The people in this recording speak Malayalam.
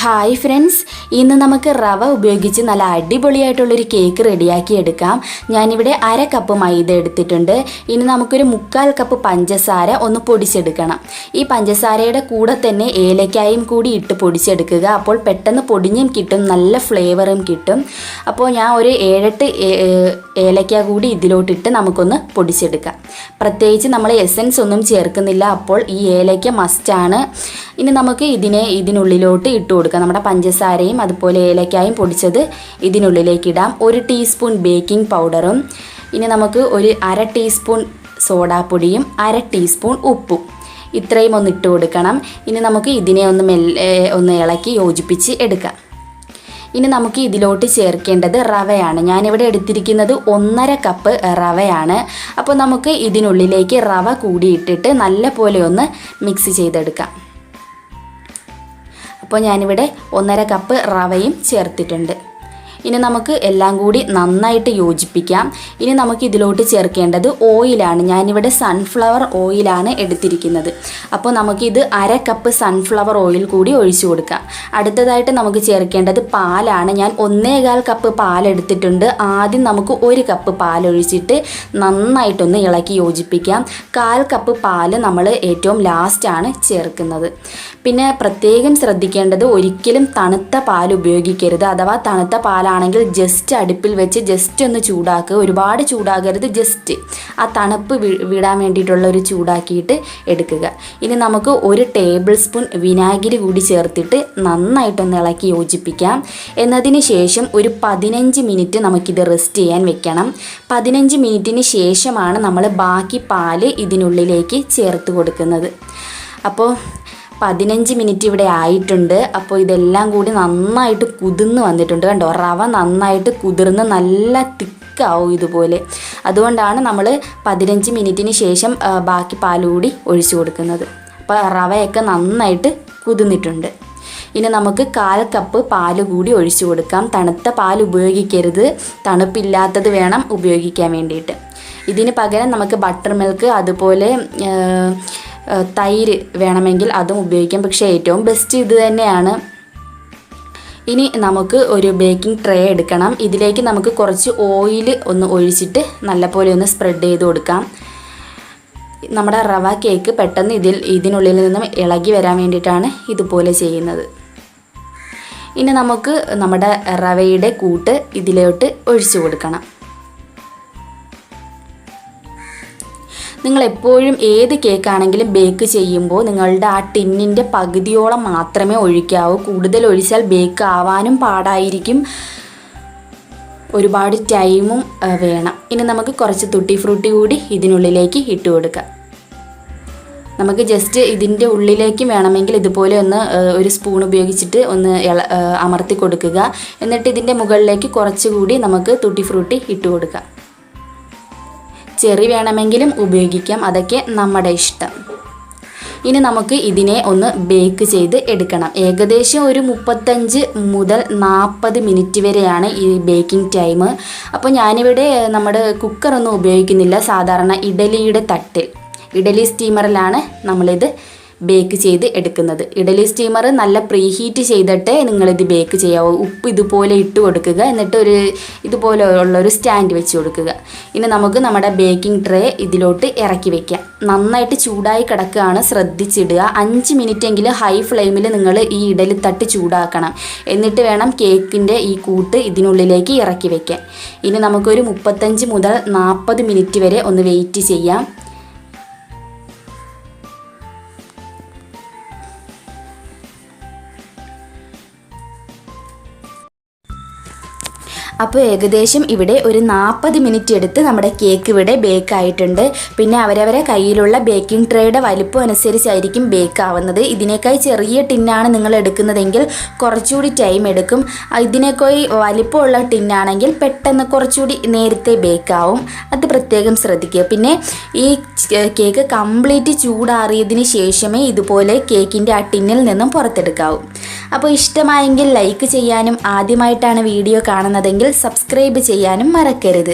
ഹായ് ഫ്രണ്ട്സ്, ഇന്ന് നമുക്ക് റവ ഉപയോഗിച്ച് നല്ല അടിപൊളിയായിട്ടുള്ളൊരു കേക്ക് റെഡിയാക്കി എടുക്കാം. ഞാനിവിടെ 1/2 കപ്പ് മൈദ എടുത്തിട്ടുണ്ട്. ഇനി നമുക്കൊരു 1/4 കപ്പ് പഞ്ചസാര ഒന്ന് പൊടിച്ചെടുക്കണം. ഈ പഞ്ചസാരയുടെ കൂടെ തന്നെ ഏലക്കായും കൂടി ഇട്ട് പൊടിച്ചെടുക്കുക. അപ്പോൾ പെട്ടെന്ന് പൊടിഞ്ഞും കിട്ടും, നല്ല ഫ്ലേവറും കിട്ടും. അപ്പോൾ ഞാൻ ഒരു 7-8 ഏലക്ക കൂടി ഇതിലോട്ടിട്ട് നമുക്കൊന്ന് പൊടിച്ചെടുക്കാം. പ്രത്യേകിച്ച് നമ്മൾ എസൻസ് ഒന്നും ചേർക്കുന്നില്ല, അപ്പോൾ ഈ ഏലക്ക മസ്റ്റാണ്. ഇനി നമുക്ക് ഇതിനുള്ളിലോട്ട് ഇട്ട് കൊടുക്കാം. നമ്മുടെ പഞ്ചസാരയും അതുപോലെ ഏലക്കായും പൊടിച്ചത് ഇതിനുള്ളിലേക്ക് ഇടാം. 1 ടീസ്പൂൺ ബേക്കിംഗ് പൗഡറും, ഇനി നമുക്ക് ഒരു 1/2 ടീസ്പൂൺ സോഡാപ്പൊടിയും 1/2 ടീസ്പൂൺ ഉപ്പും ഇത്രയും ഒന്ന് ഇട്ട് കൊടുക്കണം. ഇനി നമുക്ക് ഇതിനെ ഒന്ന് ഇളക്കി യോജിപ്പിച്ച് എടുക്കാം. ഇനി നമുക്ക് ഇതിലോട്ട് ചേർക്കേണ്ടത് റവയാണ്. ഞാനിവിടെ എടുത്തിരിക്കുന്നത് 1/2 കപ്പ് റവയാണ്. അപ്പോൾ നമുക്ക് ഇതിനുള്ളിലേക്ക് റവ കൂടിയിട്ടിട്ട് നല്ല പോലെ ഒന്ന് മിക്സ് ചെയ്തെടുക്കാം. അപ്പോൾ ഞാനിവിടെ 1/2 കപ്പ് റവയും ചേർത്തിട്ടുണ്ട്. ഇനി നമുക്ക് എല്ലാം കൂടി നന്നായിട്ട് യോജിപ്പിക്കാം. ഇനി നമുക്ക് ഇതിലോട്ട് ചേർക്കേണ്ടത് ഓയിലാണ്. ഞാനിവിടെ സൺഫ്ലവർ ഓയിലാണ് എടുത്തിരിക്കുന്നത്. അപ്പോൾ നമുക്കിത് 1/2 കപ്പ് സൺഫ്ലവർ ഓയിൽ കൂടി ഒഴിച്ചു കൊടുക്കാം. അടുത്തതായിട്ട് നമുക്ക് ചേർക്കേണ്ടത് പാലാണ്. ഞാൻ 1.25 കപ്പ് പാൽ എടുത്തിട്ടുണ്ട്. ആദ്യം നമുക്ക് 1 കപ്പ് പാലൊഴിച്ചിട്ട് നന്നായിട്ടൊന്ന് ഇളക്കി യോജിപ്പിക്കാം. 1/4 കപ്പ് പാൽ നമ്മൾ ഏറ്റവും ലാസ്റ്റാണ് ചേർക്കുന്നത്. പിന്നെ പ്രത്യേകം ശ്രദ്ധിക്കേണ്ടത്, ഒരിക്കലും തണുത്ത പാൽ ഉപയോഗിക്കരുത്. അഥവാ തണുത്ത പാലാണെങ്കിൽ ജസ്റ്റ് അടുപ്പിൽ വെച്ച് ജസ്റ്റ് ഒന്ന് ചൂടാക്കുക. ഒരുപാട് ചൂടാകരുത്, ജസ്റ്റ് ആ തണുപ്പ് വിടാൻ വേണ്ടിയിട്ടുള്ള ഒരു ചൂടാക്കിയിട്ട് എടുക്കുക. ഇനി നമുക്ക് 1 ടേബിൾ സ്പൂൺ വിനാഗിരി കൂടി ചേർത്തിട്ട് നന്നായിട്ടൊന്ന് ഇളക്കി യോജിപ്പിക്കാം. എന്നതിന് ശേഷം ഒരു 15 മിനിറ്റ് നമുക്കിത് റെസ്റ്റ് ചെയ്യാൻ വെക്കണം. 15 മിനിറ്റിന് ശേഷമാണ് നമ്മൾ ബാക്കി പാല് ഇതിനുള്ളിലേക്ക് ചേർത്ത് കൊടുക്കുന്നത്. അപ്പോൾ 15 മിനിറ്റ് ഇവിടെ ആയിട്ടുണ്ട്. അപ്പോൾ ഇതെല്ലാം കൂടി നന്നായിട്ട് കുതിർന്ന് വന്നിട്ടുണ്ട്. കണ്ടോ, റവ നന്നായിട്ട് കുതിർന്ന് നല്ല തിക്കാവും ഇതുപോലെ. അതുകൊണ്ടാണ് നമ്മൾ 15 മിനിറ്റിന് ശേഷം ബാക്കി പാൽ കൂടി ഒഴിച്ചു കൊടുക്കുന്നത്. അപ്പോൾ റവയൊക്കെ നന്നായിട്ട് കുതിർന്നിട്ടുണ്ട്. ഇനി നമുക്ക് 1/4 കപ്പ് പാൽ കൂടി ഒഴിച്ചു കൊടുക്കാം. തണുത്ത പാൽ ഉപയോഗിക്കരുത്, തണുപ്പില്ലാത്തത് വേണം ഉപയോഗിക്കാൻ വേണ്ടിയിട്ട്. ഇതിന് പകരം നമുക്ക് ബട്ടർ മിൽക്ക് അതുപോലെ തൈര് വേണമെങ്കിൽ അതും ഉപയോഗിക്കാം. പക്ഷേ ഏറ്റവും ബെസ്റ്റ് ഇത് തന്നെയാണ്. ഇനി നമുക്ക് ഒരു ബേക്കിംഗ് ട്രേ എടുക്കണം. ഇതിലേക്ക് നമുക്ക് കുറച്ച് ഓയിൽ ഒന്ന് ഒഴിച്ചിട്ട് നല്ലപോലെ ഒന്ന് സ്പ്രെഡ് ചെയ്ത് കൊടുക്കാം. നമ്മുടെ റവ കേക്ക് പെട്ടെന്ന് ഇതിനുള്ളിൽ നിന്നും ഇളകി വരാൻ വേണ്ടിയിട്ടാണ് ഇതുപോലെ ചെയ്യുന്നത്. ഇനി നമുക്ക് നമ്മുടെ റവയുടെ കൂട്ട് ഇതിലോട്ട് ഒഴിച്ചു കൊടുക്കണം. നിങ്ങൾ എപ്പോഴും ഏത് കേക്കാണെങ്കിലും ബേക്ക് ചെയ്യുമ്പോൾ നിങ്ങളുടെ ആ ടിന്നിൻ്റെ പകുതിയോളം മാത്രമേ ഒഴിക്കാവൂ. കൂടുതൽ ഒഴിച്ചാൽ ബേക്ക് ആവാനും പാടായിരിക്കും, ഒരുപാട് ടൈമും വേണം. ഇനി നമുക്ക് കുറച്ച് തുട്ടി ഫ്രൂട്ടി കൂടി ഇതിനുള്ളിലേക്ക് ഇട്ട് കൊടുക്കാം. നമുക്ക് ജസ്റ്റ് ഇതിൻ്റെ ഉള്ളിലേക്ക് വേണമെങ്കിൽ ഇതുപോലെ ഒന്ന് ഒരു സ്പൂൺ ഉപയോഗിച്ചിട്ട് ഒന്ന് അമർത്തി കൊടുക്കുക. എന്നിട്ട് ഇതിൻ്റെ മുകളിലേക്ക് കുറച്ചുകൂടി നമുക്ക് തുട്ടി ഫ്രൂട്ടി ഇട്ട് കൊടുക്കാം. ചെറി വേണമെങ്കിലും ഉപയോഗിക്കാം, അതൊക്കെ നമ്മുടെ ഇഷ്ടം. ഇനി നമുക്ക് ഇതിനെ ഒന്ന് ബേക്ക് ചെയ്ത് എടുക്കണം. ഏകദേശം ഒരു 35 മുതൽ 40 മിനിറ്റ് വരെയാണ് ഈ ബേക്കിംഗ് ടൈം. അപ്പോൾ ഞാനിവിടെ നമ്മുടെ കുക്കറൊന്നും ഉപയോഗിക്കുന്നില്ല. സാധാരണ ഇഡലി സ്റ്റീമറിലാണ് നമ്മളിത് ബേക്ക് ചെയ്ത് എടുക്കുന്നത്. ഇഡലി സ്റ്റീമർ നല്ല പ്രീ ഹീറ്റ് ചെയ്തിട്ട് നിങ്ങളിത് ബേക്ക് ചെയ്യാവൂ. ഉപ്പ് ഇതുപോലെ ഇട്ട് കൊടുക്കുക. എന്നിട്ട് ഇതുപോലെ ഉള്ളൊരു സ്റ്റാൻഡ് വെച്ച് കൊടുക്കുക. ഇനി നമുക്ക് നമ്മുടെ ബേക്കിംഗ് ട്രേ ഇതിലോട്ട് ഇറക്കി വയ്ക്കാം. നന്നായിട്ട് ചൂടായി കിടക്കുകയാണ്, ശ്രദ്ധിച്ചിടുക. 5 മിനിറ്റെങ്കിലും ഹൈ ഫ്ലെയിമിൽ നിങ്ങൾ ഈ ഇഡലി തട്ട് ചൂടാക്കണം. എന്നിട്ട് വേണം കേക്കിൻ്റെ ഈ കൂട്ട് ഇതിനുള്ളിലേക്ക് ഇറക്കി വയ്ക്കാൻ. ഇനി നമുക്കൊരു 35 മുതൽ 40 മിനിറ്റ് വരെ ഒന്ന് വെയിറ്റ് ചെയ്യാം. അപ്പോൾ ഏകദേശം ഇവിടെ ഒരു 40 മിനിറ്റ് എടുത്ത് നമ്മുടെ കേക്ക് ഇവിടെ ബേക്ക് ആയിട്ടുണ്ട്. പിന്നെ അവരവരെ കയ്യിലുള്ള ബേക്കിംഗ് ട്രേയുടെ വലിപ്പം അനുസരിച്ചായിരിക്കും ബേക്ക് ആവുന്നത്. ഇതിനേക്കായി ചെറിയ ടിന്നാണ് നിങ്ങൾ എടുക്കുന്നതെങ്കിൽ കുറച്ചുകൂടി ടൈം എടുക്കും. ഇതിനേക്കായി വലിപ്പമുള്ള ടിന്നാണെങ്കിൽ പെട്ടെന്ന് കുറച്ചുകൂടി നേരത്തെ ബേക്ക് ആവും. അത് പ്രത്യേകം ശ്രദ്ധിക്കുക. പിന്നെ ഈ കേക്ക് കംപ്ലീറ്റ് ചൂടാറിയതിന് ശേഷമേ ഇതുപോലെ കേക്കിൻ്റെ ആ ടിന്നിൽ നിന്നും പുറത്തെടുക്കാവൂ. അപ്പോൾ ഇഷ്ടമായെങ്കിൽ ലൈക്ക് ചെയ്യാനും ആദ്യമായിട്ടാണ് വീഡിയോ കാണുന്നതെങ്കിൽ സബ്സ്ക്രൈബ് ചെയ്യാനും മറക്കരുത്.